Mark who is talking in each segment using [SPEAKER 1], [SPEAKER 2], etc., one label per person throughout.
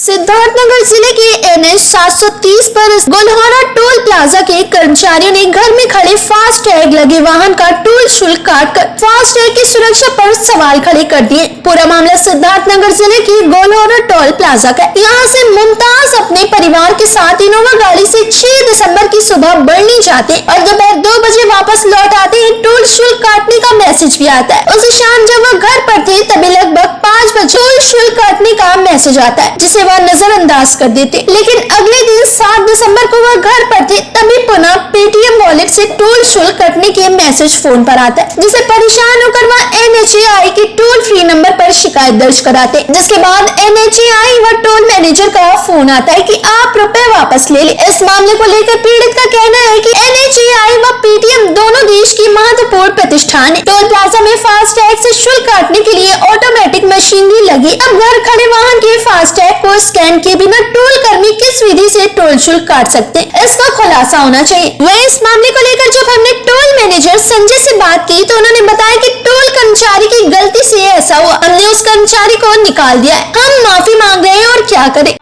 [SPEAKER 1] सिद्धार्थनगर जिले के NH 730 पर गोलहोरा टोल प्लाजा के कर्मचारियों ने घर में खड़े फास्ट टैग लगे वाहन का टोल शुल्क काटकर फास्ट टैग की सुरक्षा पर सवाल खड़े कर दिए। पूरा मामला सिद्धार्थनगर जिले की गोलहोरा टोल प्लाजा का। यहाँ से मुमताज अपने परिवार के साथ इनोवा गाड़ी से 6 दिसंबर की सुबह बढ़नी जाते और दोपहर 2 बजे वापस लौट आते हैं। टोल शुल्क काटने का मैसेज भी आता है। उसी शाम जब वह घर पर थे तभी लगभग 5 बजे टोल शुल्क काटने का मैसेज आता है, जिसे वह नजरअंदाज कर देते। लेकिन अगले दिन 7 दिसंबर को वह घर पर थे तभी पुनः पेटीएम वॉलेट से टोल शुल्क कटने के मैसेज फोन पर आता है, जिसे परेशान होकर वह NHAI के टोल फ्री नंबर पर शिकायत दर्ज कराते। जिसके बाद NHAI व टोल मैनेजर का फोन आता है कि आप रुपए वापस ले ले। इस मामले को लेकर पीड़ित का कहना है कि NHAI व पेटीएम दोनों देश की महत्वपूर्ण प्रतिष्ठान है। टोल प्लाजा में फास्ट टैग से शुल्क काटने के लिए ऑटोमेटिक मशीन भी लगी। अब घर खड़े वाहन के फास्ट टैग को स्कैन किए बिना टोल कर्मी किस विधि से टोल शुल्क काट सकते हैं, इसका खुलासा होना चाहिए। वहीं इस मामले को लेकर जब हमने टोल मैनेजर संजय से बात की तो उन्होंने बताया कि टोल कर्मचारी की गलती से ऐसा हुआ, हमने उस कर्मचारी को निकाल दिया है, हम माफी मांग रहे हैं और क्या करें।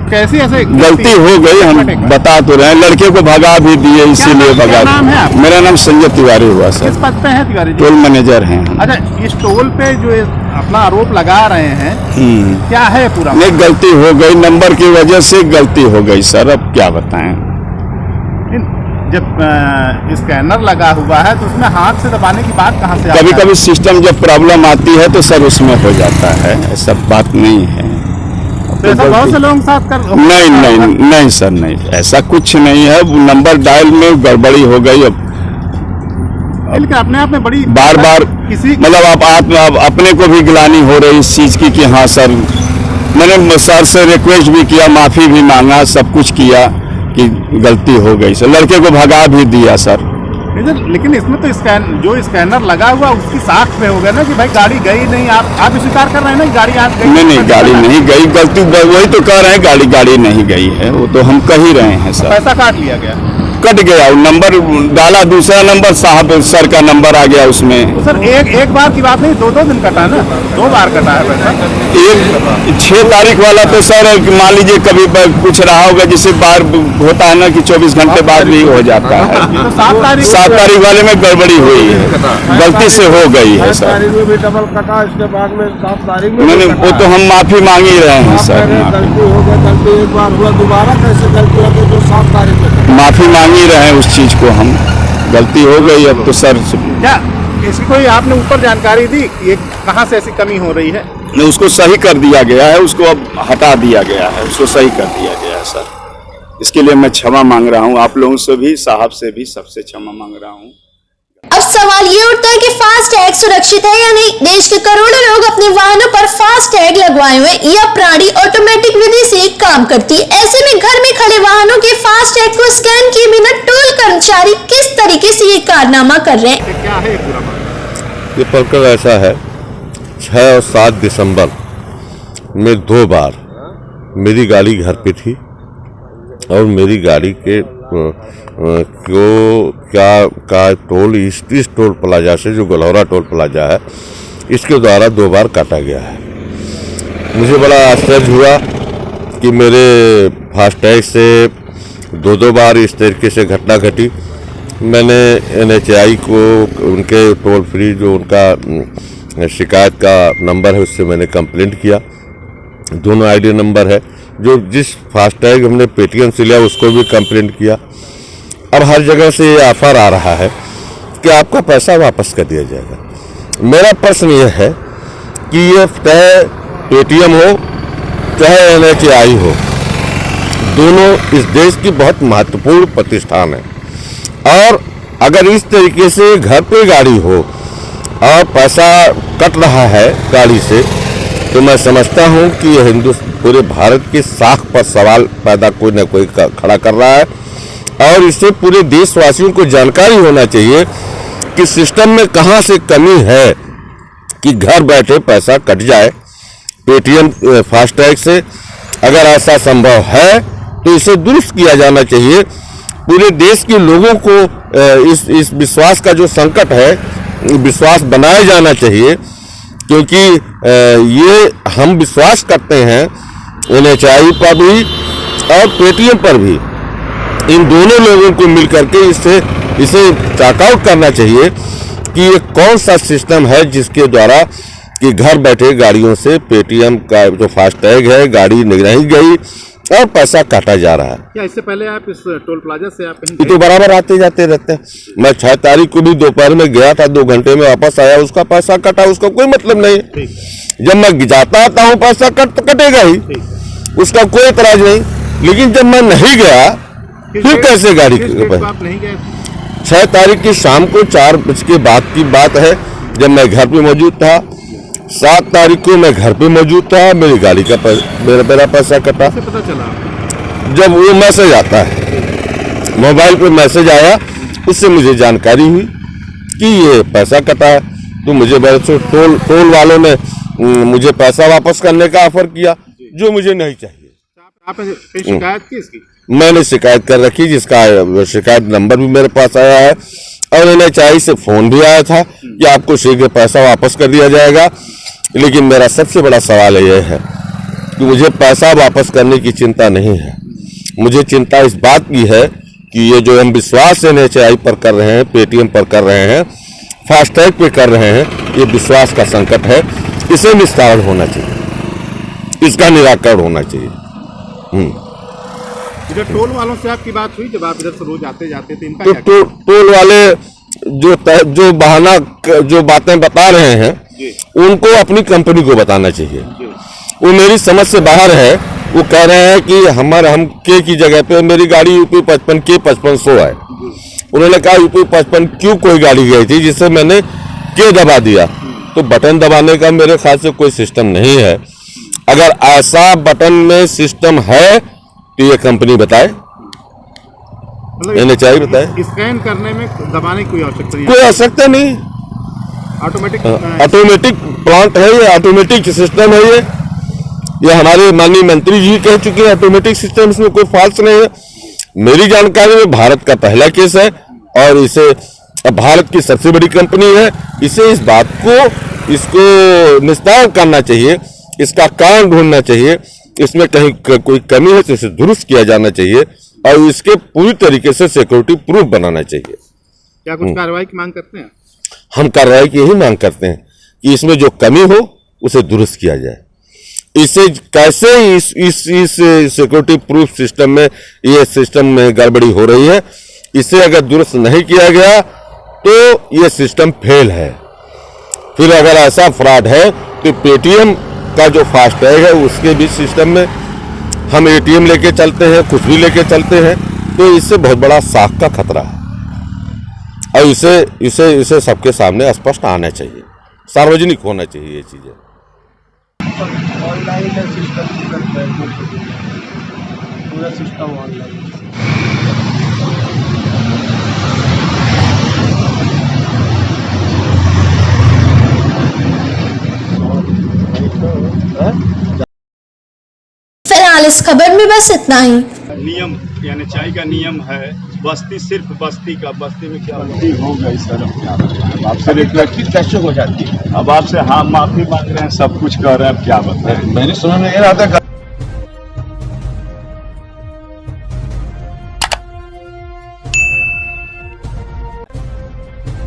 [SPEAKER 2] कैसी ऐसे
[SPEAKER 3] गलती हो गई, हम बता तो रहे हैं। लड़के को भगा भी दिए, इसीलिए भगा। मेरा नाम संजय तिवारी हुआ सर।
[SPEAKER 2] किस पद पे है तिवारी जी?
[SPEAKER 3] टोल मैनेजर हैं।
[SPEAKER 2] अच्छा, इस टोल पे जो अपना आरोप लगा रहे हैं, क्या है पूरा?
[SPEAKER 3] नहीं, गलती हो गई, नंबर की वजह से गलती हो गई सर। अब क्या बताएं।
[SPEAKER 2] जब स्कैनर लगा हुआ है तो उसमें हाथ से दबाने की बात कहाँ से?
[SPEAKER 3] कभी कभी सिस्टम जब प्रॉब्लम आती है तो सर उसमें हो जाता है, ऐसा बात नहीं है।
[SPEAKER 2] तो ऐसा बहुत से लोगों के साथ कर
[SPEAKER 3] नहीं सर, नहीं, ऐसा कुछ नहीं है। नंबर डायल में गड़बड़ी हो गई।
[SPEAKER 2] लेकिन अपने आप में बड़ी
[SPEAKER 3] बार
[SPEAKER 2] किसी
[SPEAKER 3] मतलब आप अपने को भी गिलानी हो रही इस चीज की कि हाँ सर, मैंने सर से रिक्वेस्ट भी किया, माफी भी मांगा, सब कुछ किया कि गलती हो गई सर। लड़के को भगा भी दिया सर।
[SPEAKER 2] लेकिन इसमें तो जो स्कैनर लगा हुआ उसकी साख में हो गया ना कि भाई गाड़ी गई नहीं। आप स्वीकार कर रहे हैं ना कि गाड़ी आज गई?
[SPEAKER 3] नहीं, गाड़ी नहीं गई, गलती वही तो कह रहे हैं, गाड़ी नहीं गई है, वो तो हम कह ही रहे हैं सर।
[SPEAKER 2] पैसा काट लिया गया,
[SPEAKER 3] कट गया, नंबर डाला, दूसरा नंबर साहब सर का नंबर आ गया उसमें।
[SPEAKER 2] तो सर एक बार की बात नहीं, 2 दिन कटा ना, 2 बार कटा है पैसा।
[SPEAKER 3] 6 तारीख वाला तो सर मान लीजिए कभी कुछ रहा होगा, जिसे बार होता है ना कि 24 घंटे बाद भी हो जाता है।
[SPEAKER 2] तो 7
[SPEAKER 3] तारीख वाले में गड़बड़ी हुई है, गलती से हो गई है सर।
[SPEAKER 4] भी डबल कटा, इसके बाद में 7 तारीख में
[SPEAKER 3] मैंने वो तो हम माफी मांग ही रहे हैं सर।
[SPEAKER 4] गलती हो गई, गलती एक बार हुआ, दोबारा कैसे गलती होगी? तो 7 तारीख में
[SPEAKER 3] माफी मांग ही रहे हैं उस चीज को हम। गलती हो गई अब तो सर।
[SPEAKER 2] क्या इसकी कोई आपने ऊपर जानकारी दी ये कहाँ से ऐसी कमी हो रही है?
[SPEAKER 3] उसको सही कर दिया गया है, उसको अब हटा दिया गया है, उसको सही कर दिया गया है सर। इसके लिए मैं क्षमा मांग रहा हूँ, आप लोगों से भी, साहब से भी, सबसे क्षमा मांग रहा हूँ।
[SPEAKER 1] अब सवाल ये उठता है कि फास्ट टैग सुरक्षित है या नहीं। देश के करोड़ों लोग अपने वाहनों पर फास्ट टैग लगवाए हुए। यह प्रणाली ऑटोमेटिक विधि से काम करती है। ऐसे में घर में खड़े वाहनों के फास्ट टैग को स्कैन किए बिना टोल कर्मचारी किस तरीके से ये कारनामा कर रहे हैं?
[SPEAKER 2] क्या है पूरा?
[SPEAKER 5] ये प्रकरण ऐसा है, 6 और 7 दिसंबर में 2 बार मेरी गाड़ी घर पे थी और मेरी गाड़ी के का टोल इस टोल प्लाजा से, जो गोलहोरा टोल प्लाजा है, इसके द्वारा 2 बार काटा गया है। मुझे बड़ा आश्चर्य हुआ कि मेरे फास्टैग से 2 बार इस तरीके से घटना घटी। मैंने NHAI को उनके टोल फ्री जो उनका शिकायत का नंबर है उससे मैंने कंप्लेंट किया। दोनों आईडी नंबर है, जो जिस फास्टैग हमने पेटीएम से लिया उसको भी कंप्लेंट किया। अब हर जगह से ये ऑफर आ रहा है कि आपका पैसा वापस कर दिया जाएगा। मेरा प्रश्न ये है कि ये चाहे पेटीएम हो चाहे NHAI हो, दोनों इस देश की बहुत महत्वपूर्ण प्रतिष्ठान है। और अगर इस तरीके से घर पे गाड़ी हो और पैसा कट रहा है गाड़ी से, तो मैं समझता हूं कि यह पूरे भारत की साख पर सवाल पैदा कोई न कोई खड़ा कर रहा है। और इससे पूरे देशवासियों को जानकारी होना चाहिए कि सिस्टम में कहां से कमी है कि घर बैठे पैसा कट जाए पेटीएम फास्टैग से। अगर ऐसा संभव है तो इसे दुरुस्त किया जाना चाहिए। पूरे देश के लोगों को इस विश्वास का जो संकट है, विश्वास बनाया जाना चाहिए, क्योंकि ये हम विश्वास करते हैं NHAI पर भी और पेटीएम पर भी, इन दोनों लोगों को मिल करके इसे चेक आउट करना चाहिए कि ये कौन सा सिस्टम है जिसके द्वारा कि घर बैठे गाड़ियों से पेटीएम का जो फास्टैग है गाड़ी नहीं गई और पैसा काटा जा रहा है।
[SPEAKER 2] क्या इससे पहले आप इस टोल प्लाजा से आप कहीं
[SPEAKER 5] ये तो बराबर आते जाते रहते हैं। मैं 6 तारीख को भी दोपहर में गया था, 2 घंटे में वापस आया, उसका पैसा कटा, उसका कोई मतलब नहीं है। जब मैं जाता आता हूँ पैसा कटेगा ही, उसका कोई एतराज नहीं। लेकिन जब मैं नहीं गया फिर कैसे गाड़ी
[SPEAKER 2] आप नहीं गए?
[SPEAKER 5] 6 तारीख की शाम को 4 बजे के बाद की बात है, जब मैं घर पे मौजूद था। 7 तारीख को मैं घर पे मौजूद था, मेरी गाड़ी का मेरा पैसा कटा।
[SPEAKER 2] कैसे पता चला?
[SPEAKER 5] जब वो मैसेज आता है, मोबाइल पे मैसेज आया, उससे मुझे जानकारी हुई कि ये पैसा कटा है। तो मुझे टोल वालों ने मुझे पैसा वापस करने का ऑफर किया, जो मुझे नहीं चाहिए।
[SPEAKER 2] आपने शिकायत की इसकी?
[SPEAKER 5] मैंने शिकायत कर रखी, जिसका शिकायत नंबर भी मेरे पास आया है और NHAI से फोन भी आया था कि आपको शीघ्र पैसा वापस कर दिया जाएगा। लेकिन मेरा सबसे बड़ा सवाल यह है कि मुझे पैसा वापस करने की चिंता नहीं है। मुझे चिंता इस बात की है कि ये जो हम विश्वास NHAI पर कर रहे हैं, पेटीएम पर कर रहे हैं, फास्टैग पे कर रहे हैं, ये विश्वास का संकट है। इसे निस्तारण होना चाहिए, इसका निराकरण होना चाहिए।
[SPEAKER 2] इधर टोल वालों से आपकी बात हुई जब आप इधर से रोज आते जाते थे? इनका
[SPEAKER 5] तो टोल वाले जो बहाना जो बातें बता रहे हैं उनको अपनी कंपनी को बताना चाहिए। वो मेरी समझ से बाहर है। वो कह रहे हैं कि हम के की जगह पे मेरी गाड़ी UP 55 के 5500 है। उन्होंने कहा UP 55 क्यों कोई गाड़ी गई थी जिससे मैंने के दबा दिया। तो बटन दबाने का मेरे ख्याल से कोई सिस्टम नहीं है। अगर ऐसा बटन में सिस्टम है तो ये कंपनी बताए, NHAI बताए।
[SPEAKER 2] स्कैन करने में दबाने की कोई आवश्यकता नहीं?
[SPEAKER 5] कोई आवश्यकता नहीं, ऑटोमेटिक प्लांट है ये, ऑटोमेटिक सिस्टम है ये हमारे माननीय मंत्री जी कह चुके हैं। ऑटोमेटिक सिस्टम, इसमें कोई फॉल्ट नहीं है। मेरी जानकारी में भारत का पहला केस है और इसे भारत की सबसे बड़ी कंपनी है। इसे इस बात को इसको निस्तारण करना चाहिए, इसका कारण ढूंढना चाहिए। इसमें कहीं कोई कमी है तो इसे दुरुस्त किया जाना चाहिए और इसके पूरी तरीके से सिक्योरिटी प्रूफ बनाना चाहिए।
[SPEAKER 2] क्या कुछ कार्रवाई की मांग करते हैं?
[SPEAKER 5] हम कार्रवाई की यही मांग करते हैं कि इसमें जो कमी हो उसे दुरुस्त किया जाए। इसे कैसे इस सिक्योरिटी प्रूफ सिस्टम में ये सिस्टम में गड़बड़ी हो रही है, इसे अगर दुरुस्त नहीं किया गया तो ये सिस्टम फेल है। फिर अगर ऐसा फ्रॉड है तो पेटीएम का जो फास्टैग है उसके भी सिस्टम में हम ATM लेके चलते हैं, कुछ भी लेके चलते हैं, तो इससे बहुत बड़ा साख का खतरा है और इसे सबके सामने स्पष्ट आना चाहिए, सार्वजनिक होना चाहिए ये चीजें।
[SPEAKER 4] ऑनलाइन सिस्टम पूरा सिस्टम ऑनलाइन।
[SPEAKER 1] फिलहाल इस खबर में बस इतना ही।
[SPEAKER 6] नियम NHAI का नियम है, बस्ती सिर्फ बस्ती का, बस्ती में क्या गलती हो गई सर, अब आपसे रिक्वेस्ट कैसे हो जाती है? अब आपसे हाँ माफी मांग रहे हैं, सब कुछ कर रहे हैं, अब क्या बताएं।
[SPEAKER 7] मैंने सुना नहीं रहा था।